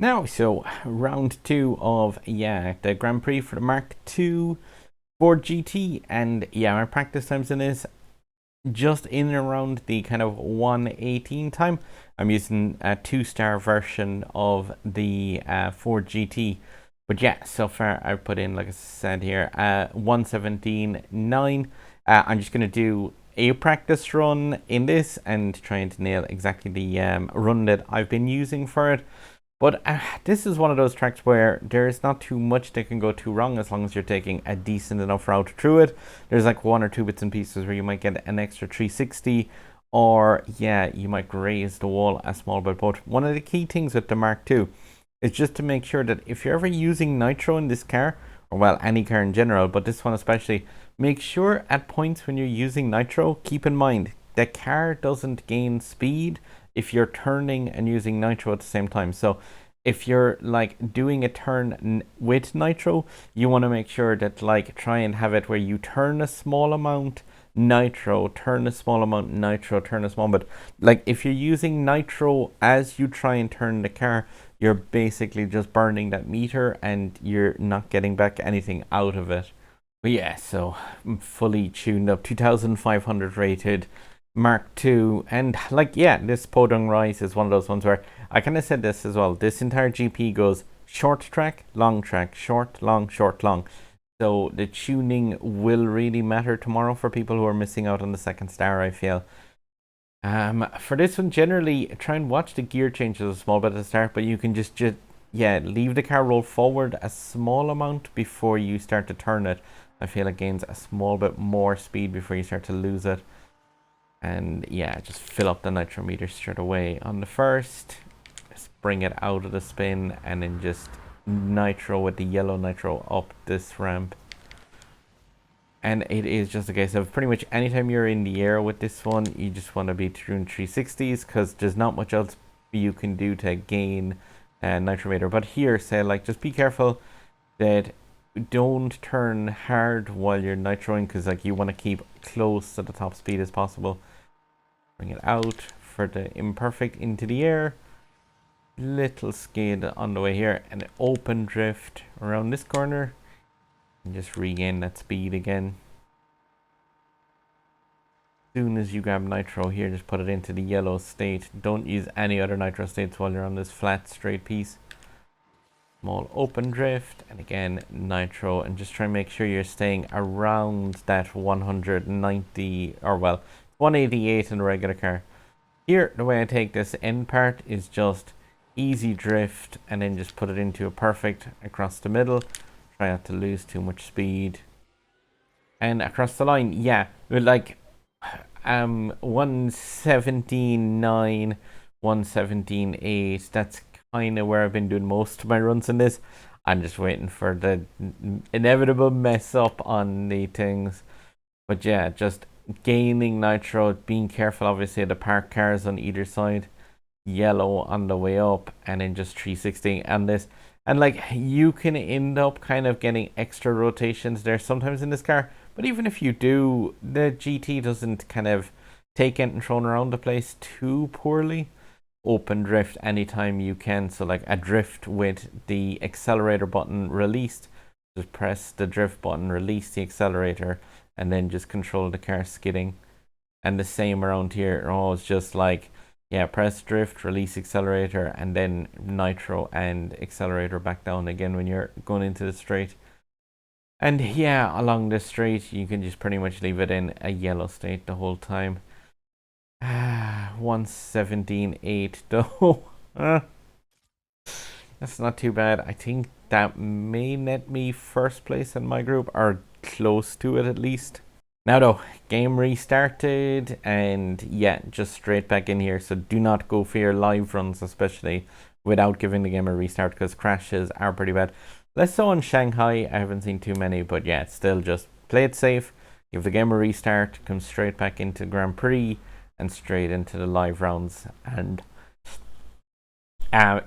Now, so round two of the Grand Prix for the Mark II Ford GT, and my practice times in this just in and around the kind of 1:18 time. I'm using a 2-star version of the Ford GT, but so far I've put in, like I said here, 1:17.9. I'm just gonna do a practice run in this and trying to nail exactly the run that I've been using for it. But this is one of those tracks where there's not too much that can go too wrong as long as you're taking a decent enough route through it. There's like one or two bits and pieces where you might get an extra 360, or you might raise the wall a small bit. But one of the key things with the Mark II is just to make sure that if you're ever using nitro in this car, or well, any car in general, but this one especially, make sure at points when you're using nitro, keep in mind the car doesn't gain speed if you're turning and using nitro at the same time. So if you're like doing a turn with nitro, you want to make sure that try and have it where you turn a small amount nitro, turn a small amount nitro, turn a small, but if you're using nitro as you try and turn the car, you're basically just burning that meter and you're not getting back anything out of it. But so I'm fully tuned up, 2500 rated Mark II, and this Podung Rise is one of those ones where I kind of said this as well. This entire GP goes short track, short, long, short, long. So the tuning will really matter tomorrow for people who are missing out on the second star, I feel. For this one, generally try and watch the gear changes a small bit at the start, but you can just leave the car roll forward a small amount before you start to turn it. I feel it gains a small bit more speed before you start to lose it. And just fill up the nitro meter straight away on the first. Just bring it out of the spin and then just nitro with the yellow nitro up this ramp. And it is just a case of pretty much anytime you're in the air with this one, you just want to be doing 360s because there's not much else you can do to gain nitro meter. But here, say just be careful that don't turn hard while you're nitroing, because you want to keep close to the top speed as possible. Bring it out for the imperfect into the air, little skid on the way here, and open drift around this corner and just regain that speed again. As soon as you grab nitro here, just put it into the yellow state. Don't use any other nitro states while you're on this flat straight piece. Small open drift, and again nitro, and just try and make sure you're staying around that 190, or well 188 in a regular car. Here, the way I take this end part is just easy drift and then just put it into a perfect across the middle. Try not to lose too much speed. And across the line, with 117.9, 117.8, that's kind of where I've been doing most of my runs in this. I'm just waiting for the inevitable mess up on the things. But just gaining nitro, being careful obviously of the parked cars on either side, yellow on the way up, and then just 360 on this. And you can end up kind of getting extra rotations there sometimes in this car, but even if you do, the GT doesn't kind of take anything thrown around the place too poorly. Open drift anytime you can, so a drift with the accelerator button released, just press the drift button, release the accelerator, and then just control the car skidding. And the same around here. It's just press drift, release accelerator, and then nitro and accelerator back down again when you're going into the straight. And along the straight you can just pretty much leave it in a yellow state the whole time. 117.8 though. That's not too bad. I think that may net me first place in my group, or close to it at least. Now though, game restarted, and just straight back in here. So do not go for your live runs, especially without giving the game a restart, because crashes are pretty bad. Less so in Shanghai, I haven't seen too many, but still just play it safe, give the game a restart, come straight back into Grand Prix and straight into the live rounds, and try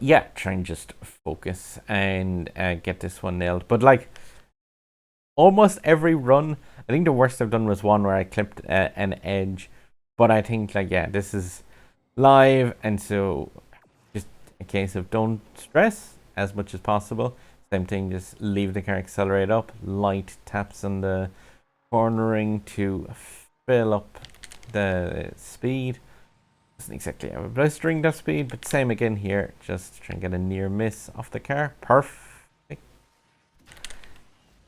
and just focus and get this one nailed. But almost every run, I think the worst I've done was one where I clipped an edge, but I think this is live, and so just a case of don't stress as much as possible. Same thing, just leave the car accelerate up, light taps on the cornering to fill up the speed. Doesn't exactly have a blistering that speed, but same again here. Just try and get a near miss off the car. Perfect.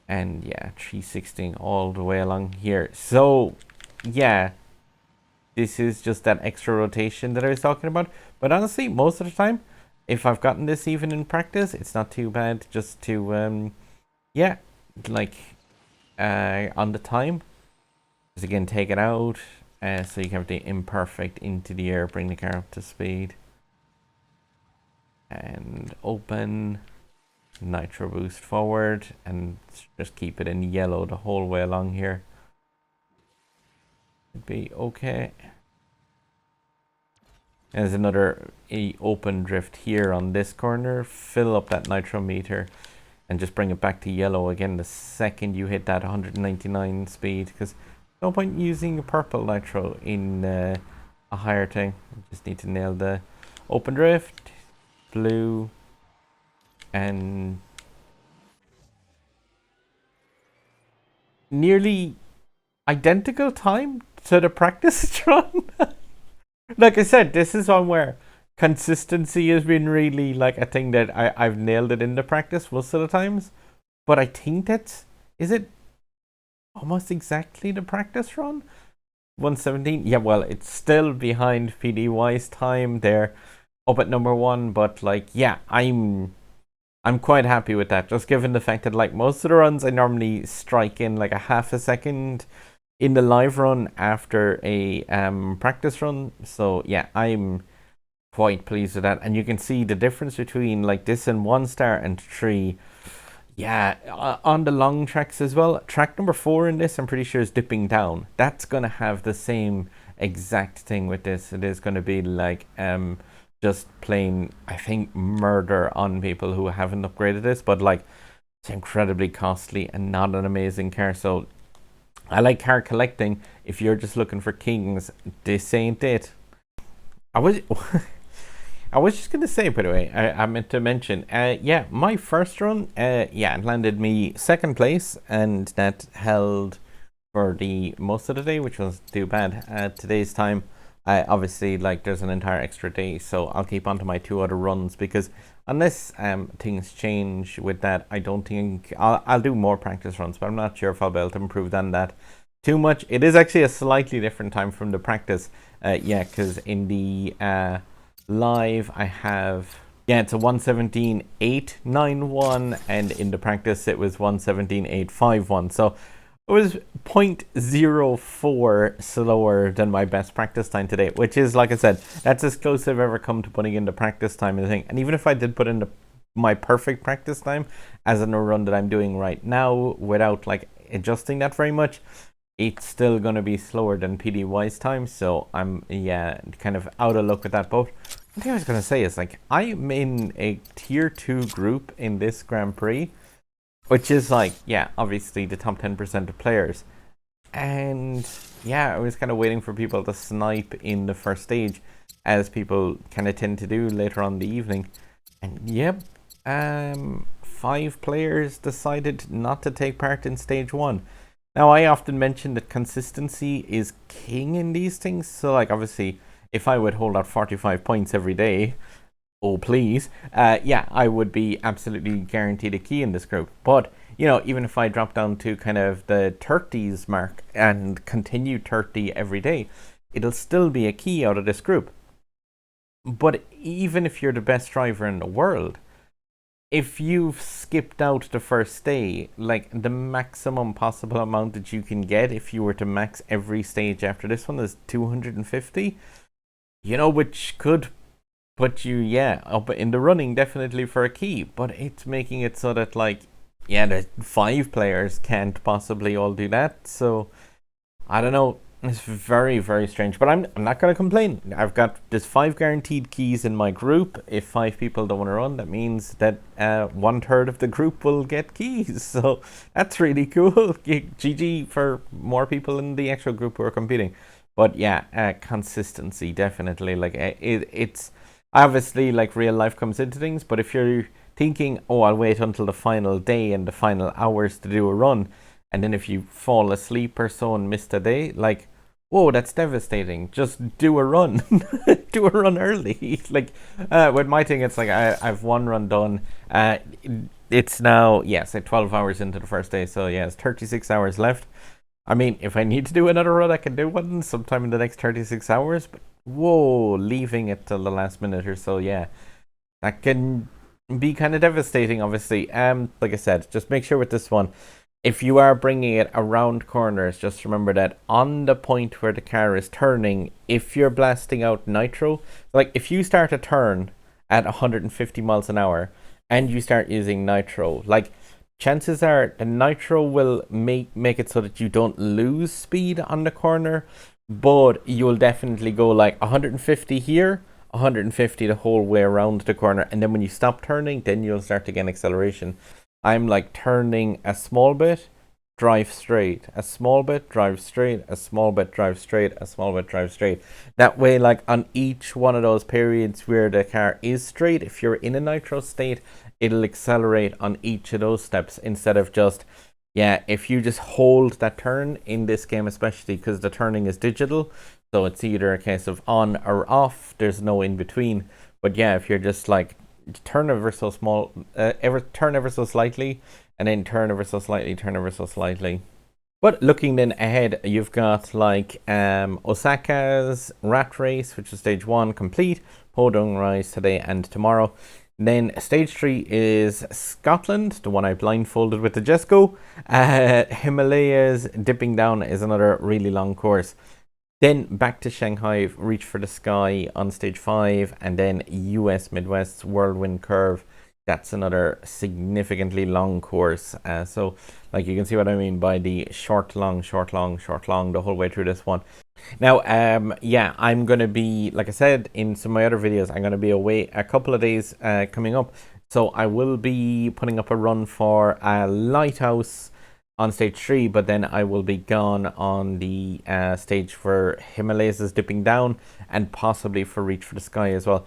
And yeah, 316 all the way along here. So yeah, this is just that extra rotation that I was talking about. But honestly, most of the time, if I've gotten this even in practice, it's not too bad just to, yeah, like on the time. Just again, take it out. So you can have the imperfect into the air, bring the car up to speed. And open. Nitro boost forward. And just keep it in yellow the whole way along here. Should be okay. There's another open drift here on this corner. Fill up that nitro meter and just bring it back to yellow again the second you hit that 199 speed, because no point using purple nitro in a higher thing. You just need to nail the open drift, blue, and nearly identical time to the practice run. Like I said, this is one where consistency has been really like a thing that I've nailed it in the practice most of the times. But I think that's, is it almost exactly the practice run? 117? Yeah, well, it's still behind PDY's time. They're up at number 1, but like, yeah, I'm quite happy with that. Just given the fact that like most of the runs I normally strike in like a half a second in the live run after a practice run. So yeah, I'm quite pleased with that. And you can see the difference between like this and 1-star and 3. Yeah, on the long tracks as well. Track number 4 in this, I'm pretty sure, is dipping down. That's gonna have the same exact thing with this. It is gonna be like just plain, I think, murder on people who haven't upgraded this, but like it's incredibly costly and not an amazing car. So I like car collecting. If you're just looking for kings, this ain't it. I was just gonna say, by the way, I meant to mention, yeah, my first run, yeah, it landed me 2nd place, and that held for the most of the day, which was too bad. Today's time, obviously, like, there's an entire extra day, so I'll keep on to my 2 other runs, because unless things change with that, I don't think I'll do more practice runs, but I'm not sure if I'll be able to improve on that too much. It is actually a slightly different time from the practice, yeah, because in the live I have, yeah, it's a 117.891, and in the practice it was 117.851, so it was 0.04 slower than my best practice time today, which is, like I said, that's as close as I've ever come to putting in the practice time and the thing. And even if I did put in my perfect practice time as in a run that I'm doing right now without like adjusting that very much, it's still going to be slower than PDY's time. So I'm, yeah, kind of out of luck with that. But the thing I was going to say is, like, I'm in a tier 2 group in this Grand Prix, which is like, yeah, obviously the top 10% of players. And yeah, I was kind of waiting for people to snipe in the first stage, as people kind of tend to do later on in the evening. And yep, 5 players decided not to take part in stage 1. Now, I often mention that consistency is king in these things. So like, obviously, if I would hold out 45 points every day, oh please, yeah, I would be absolutely guaranteed a key in this group. But, you know, even if I drop down to kind of the 30s mark and continue 30 every day, it'll still be a key out of this group. But even if you're the best driver in the world, if you've skipped out the first day, like, the maximum possible amount that you can get if you were to max every stage after this one is 250, you know, which could put you, yeah, up in the running definitely for a key. But it's making it so that, like, yeah, the 5 players can't possibly all do that. So I don't know, it's very, very strange, but I'm not going to complain. I've got this 5 guaranteed keys in my group. If 5 people don't want to run, that means that 1/3 of the group will get keys. So that's really cool. GG for more people in the actual group who are competing. But yeah, consistency, definitely. Like, it's Obviously, like real life comes into things, but if you're thinking, oh, I'll wait until the final day and the final hours to do a run, and then if you fall asleep or so and miss the day, like, whoa, that's devastating. Just do a run. Do a run early. Like, with my thing, it's like I've one run done. It's now, yes, 12 hours into the first day, so yeah, it's 36 hours left. I mean, if I need to do another run, I can do one sometime in the next 36 hours, but whoa, leaving it till the last minute or so, yeah, that can be kind of devastating, obviously. Like I said, just make sure with this one, if you are bringing it around corners, just remember that on the point where the car is turning, if you're blasting out nitro, like if you start a turn at 150 miles an hour and you start using nitro, like chances are the nitro will make it so that you don't lose speed on the corner, but you'll definitely go like 150 here, 150 the whole way around the corner, and then when you stop turning, then you'll start to gain acceleration. I'm like turning a small bit, drive straight, a small bit, drive straight, a small bit, drive straight, a small bit, drive straight. That way, like on each one of those periods where the car is straight, if you're in a nitro state, it'll accelerate on each of those steps instead of just, yeah, if you just hold that turn in this game, especially because the turning is digital, so it's either a case of on or off, there's no in between. But yeah, if you're just like turn ever so small, turn ever so slightly, and then turn ever so slightly, turn ever so slightly. But looking then ahead, you've got like Osaka's rat race, which is stage 1 complete, Podong Rise today and tomorrow. Then stage 3 is Scotland, the one I blindfolded with the Jesco. Himalayas Dipping Down is another really long course. Then back to Shanghai, Reach for the Sky on stage 5, and then US Midwest's Whirlwind Curve. That's another significantly long course. So like you can see what I mean by the short, long, short, long, short, long, the whole way through this one. Now, yeah, I'm going to be, like I said in some of my other videos, I'm going to be away a couple of days coming up. So I will be putting up a run for a Lighthouse on stage 3, but then I will be gone on the stage for Himalayas is Dipping Down, and possibly for Reach for the Sky as well.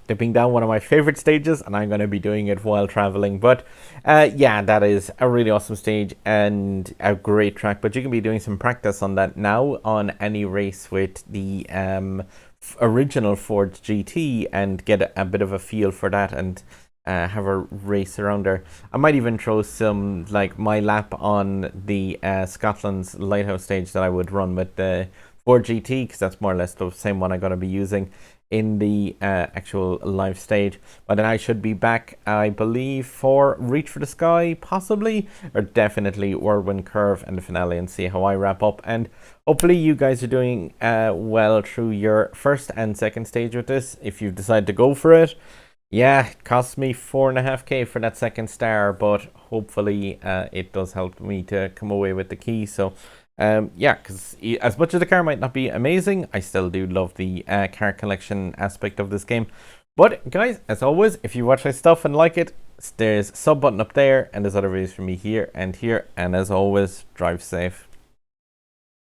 Dipping Down, one of my favorite stages, and I'm going to be doing it while traveling. But yeah, that is a really awesome stage and a great track, but you can be doing some practice on that now on any race with the original Ford GT and get a bit of a feel for that and have a race around there. I might even throw some, like, my lap on the Scotland's Lighthouse stage that I would run with the Ford GT, because that's more or less the same one I'm going to be using in the actual live stage. But then I should be back, I believe, for Reach for the Sky, possibly, or definitely Whirlwind Curve and the finale, and see how I wrap up. And hopefully you guys are doing well through your first and second stage with this, if you decide to go for it. Yeah, it cost me 4.5k for that second star, but hopefully it does help me to come away with the key. So yeah, because as much as the car might not be amazing, I still do love the car collection aspect of this game. But guys, as always, if you watch my stuff and like it, there's a sub button up there, and there's other videos for me here and here. And as always, drive safe.